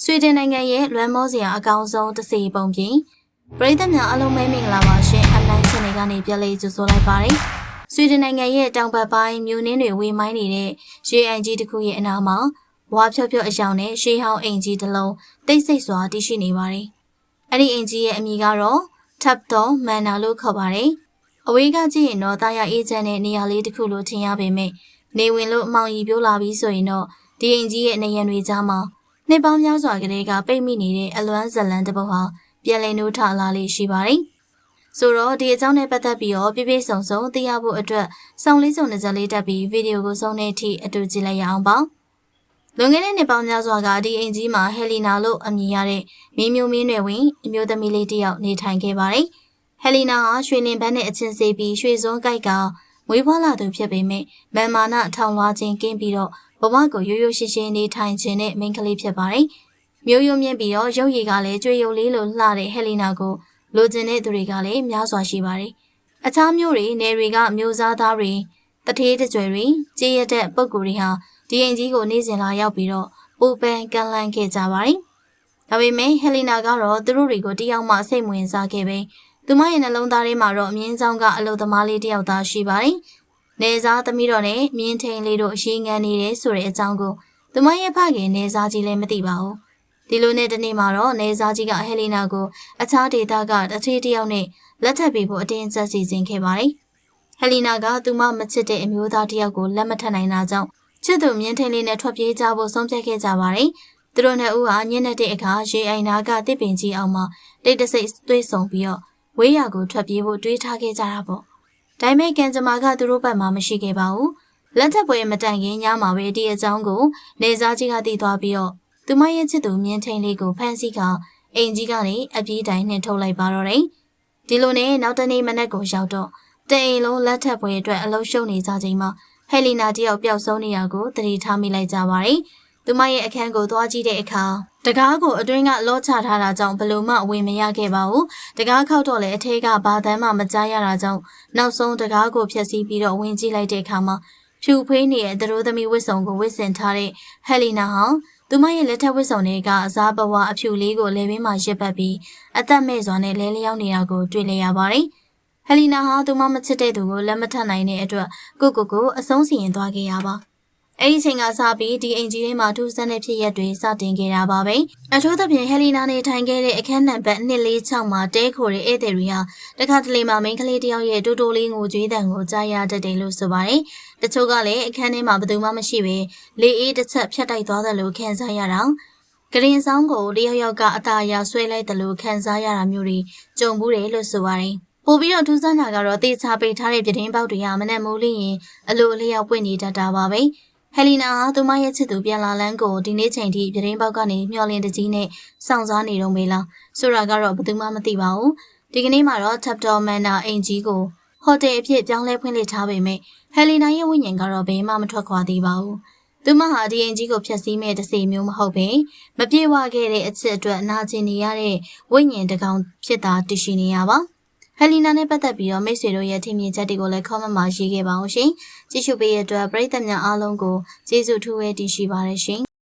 ဆွေဒင်နိုင်ငံရဲ့လွမ်းမောစရာအကောင်းဆုံးတစ်စီပုံပြင်ပရိသတ်များအလုံးမဲမင်္ဂလာပါရှင်အန်လိုင်းချန်နယ်ကနေပြန်လည်ကြိုဆိုလိုက်ပါတယ်ဆွေဒင်နိုင်ငံရဲ့တောင်ဘက်ပိုင်းမြို့နှင်းတွေဝေမိုင်းနေတဲ့ရေအိမ်ကြီးတစ်ခုရဲ့အနားမှာဝါဖြော့ဖြော့အယောင်နဲ့ရှေးဟောင်းအိမ်ကြီးတစ်လုံးတိတ်ဆိတ်စွာတည်ရှိနေပါတယ်အဲ့ဒီအိမ်ကြီးရဲ့အမည်ကတော့ Tapton Manor လို့ခေါ်ပါတယ်အဝေးကကြည့်ရင်တော့တာယာအေးချမ်းတဲ့နေရာလေးတစ်ခုလို့ထင်ရပေမဲ့နေဝင်လို့အမောင်ကြီးပြိုးလာပြီးဆိုရင်တော့ဒီအိမ်ကြီးရဲ့နေရံတွေကြားမှာနှစ်ပေါင်းများစွာကလေးကပိတ်မိနေတဲ့အလွမ်းဇလန်တစ်ပုဒ်ဟာပြန်လည်နှိုးထလာလေးရှိပါတယ်။ဆိုတော့ဒီအကြောင်းနဲ့ပတ်သက်ပြီးတော့ပြည့်ပြည့်စုံစုံသိရဖို့အတွက်စောင့်လေးစုံတစ်စက်လေးတက်ပြီးဗီဒီယိုကိုဆုံးတဲ့အထိအတူကြည့်လိုက်ရအောင်ပါ။လွန်ခဲ့တဲ့နှစ်ပေါင်းများစွာကဒီအိမ်ကြီးမှာဟယ်လီနာလို့အမည်ရတဲ့မင်းမျိုးမင်းနွယ်ဝင်အမျိုးသမီးလေးတစ်ယောက်နေထိုင်ခဲ့ပါတယ်။ဟယ်လီနာဟာရွှေလင်ပန်းနဲ့အချင်းစေးပြီးရွှေစွန်းကိုက်ကမွေးဖွားလာသူဖြစ်ပေမဲ့မန်မာနထောင်လွှားခြင်းကင်းပြီးတော့ဘဝကိုရိုးရိုးရှင်းရှင်းနေထိုင်ခြင်းနဲ့မိန်းကလေးဖြစ်ပါတယ်။မျိုးရိုးမြင့်ပြီးတော့ရုပ်ရည်ကလည်းကြွေရုပ်လေးလိုလှတဲ့ဟယ်လီနာကိုလိုချင်တဲ့သူတွေကလည်းများစွာရှိပါတယ်။အခြားမျိုးတွေနယ်တွေကမျိုးစားသားတွေတထေးတကြွယ်တွေကြေးရတဲ့ပုဂ္ဂိုလ်တွေဟာဒီအိမ်ကြီးကိုနေ့စဉ်လာရောက်ပြီးတော့ပူပန်ကန်လန့်ခဲ့ကြပါတယ်။ဒါပေမဲ့ဟယ်လီနာကတော့သူတို့တွေကိုတယောက်မှစိတ်ဝင်စားခဲ့ပဲသူမရဲ့နှလုံးသားထဲမှာတော့အမြင့်ဆုံးကအလုပ်သမားလေးတယောက်သားရှိပါတယ်။နေစားသမီးတော်နဲ့မြင်းထိန်လေးတို့အရှိငန်းနေတယ်ဆိုတဲ့အကြောင်းကိုသူမရဲ့ဖခင်နေစားကြီးလည်းမသိပါဘူး။ဒီလိုနဲ့တနေ့မှာတော့နေစားကြီးကဟယ်လီနာကိုအခြားဒေသကတထေးတယောက်နဲ့လက်ထပ်ပေးဖို့အတင်းကျပ်စီစဉ်ခဲ့ပါတယ်။ဟယ်လီနာကသူမမချစ်တဲ့အမျိုးသားတယောက်ကိုလက်မထပ်နိုင်တာကြောင့်ချစ်သူမြင်းထိန်လေးနဲ့ထွက်ပြေးကြဖို့ဆုံးဖြတ်ခဲ့ကြပါတယ်။သူတို့နှစ်ဦးဟာညနေတဲ့အခါရေအိမ်နာကတစ်ပင်ကြီးအောင်မှာတိတ်တဆိတ်သွေးဆုံပြီးတော့ဝေးရကိုထွက်ပြေးဖို့တွေးထားခဲ့ကြတာပေါ့။ဒါပေမဲ့ကန်ဂျမာကသူတို့ဘက်မှာမရှိခဲ့ပါဘူး။လက်ထပ်ပွဲမတိုင်ခင်ညမှာပဲဒီအကြောင်းကိုနေစားကြီးကသိသွားပြီးတော့သူမရဲ့ချစ်သူမြင်းထိန်လေးကိုဖမ်းဆီးကအိမ်ကြီးကနေအပြေးတိုင်နှင်ထုတ်လိုက်ပါတော့တယ်။ဒီလိုနဲ့နောက်တနေ့မနက်ကိုရောက်တော့တအိမ်လုံးလက်ထပ်ပွဲအတွက်အလုံးရှုံနေကြချိန်မှာဟယ်လီနာတယောက်ပျောက်ဆုံးနေတာကိုသတိထားမိလိုက်ကြပါတယ်။သူမရဲ့အခန်းကိုသွားကြည့်တဲ့အခါတကားကိုအတွင်းကလောချထားတာကြောင့်ဘလို့မှအဝင်မရခဲ့ပါဘူး။တကားခောက်တော့လည်းအထဲကဘာတမ်းမှမကြားရတာကြောင့်နောက်ဆုံးတကားကိုဖျက်ဆီးပြီးတော့ဝင်ကြည့်လိုက်တဲ့အခါမှာဖြူဖွေးနေတဲ့သူတို့သမီးဝစ်စုံကိုဝစ်ဆင်ထားတဲ့ဟယ်လီနာဟာသူမရဲ့လက်ထက်ဝစ်စုံတွေကအစားပဝါအဖြူလေးကိုလေပင်မှာရစ်ပတ်ပြီးအသက်မဲ့စွာနဲ့လဲလျောင်းနေတာကိုတွေ့လိုက်ရပါတယ်။ဟယ်လီနာဟာသူမမချစ်တဲ့သူကိုလက်မထပ်နိုင်တဲ့အတွက်ကိုအဆုံးစီရင်သွားခဲ့ရပါအဲ့ဒီချိန်ကစပြီးဒီအိမ်ကြီးထဲမှာထူးဆန်းတဲ့ဖြစ်ရပ်တွေစတင်ခဲ့တာပါပဲအထူးသဖြင့်ဟယ်လီနာနေထိုင်ခဲ့တဲ့အခန်းနံပါတ်246မှာတဲခိုတဲ့ဧည့်သည်တွေဟာတခါတလေမှမိန်းကလေးတယောက်ရဲ့တိုးတိုးလေးငိုကြွေးတံကိုကြားရတတ်တယ်လို့ဆိုပါတယ်တချို့ကလည်းအခန်းထဲမှာဘယ်သူမှမရှိပဲလေအေးတစ်ချက်ဖြတ်တိုက်သွားတယ်လို့ခံစားရတာကရင်ဆောင်ကိုတယောက်ယောက်ကအသာအရာဆွဲလိုက်တယ်လို့ခံစားရတာမျိုးတွေကြုံဘူးတယ်လို့ဆိုပါတယ်ပို့ပြီးတော့ထူးဆန်းတာကတော့တေချာပိတ်ထားတဲ့ပြတင်းပေါက်တွေကမနဲ့မိုးလင်းရင်အလိုအလျောက်ပွင့်နေတတ်တာပါပဲဟယ်လီနာသူမရဲ့ချစ်သူပြန်လာလန်းကိုဒီနေ့ချိန်ထိပြတင်းပေါက်ကနေမျောလင်းတကြီးနဲ့စောင့်စားနေတော့မေးလားဆိုတာကတော့ဘယ်သူမှမသိပါဘူးဒီကနေ့မှာတော့ Tapton Manor အိမ်ကြီးကိုဟိုတယ်အဖြစ်ပြောင်းလဲဖွင့်လှစ်ထားပေမဲ့ဟယ်လီနာရဲ့ဝိညာဉ်ကတော့ဘယ်မှမထွက်ခွာသေးပါဘူးသူမဟာဒီအိမ်ကြီးကိုဖျက်ဆီးမဲ့တစေမျိုးမဟုတ်ပဲမပြေဝခဲ့တဲ့အချစ်အတွက်နာကျင်နေရတဲ့ဝိညာဉ်တကောင်ဖြစ်တာတရှိနေရပါဟယ်လီနာနဲ့ပတ်သက်ပြီးတော့မိတ်ဆွေတို့ရဲ့ထင်မြင်ချက်တွေကိုလည်း comment မှာရေးခဲ့ပါအောင်ရှင်။ကြည့်ရှုပေးရတဲ့အတွက်ပရိသတ်များအားလုံးကိုကျေးဇူးထူးပဲတင်ရှိပါတယ်ရှင်။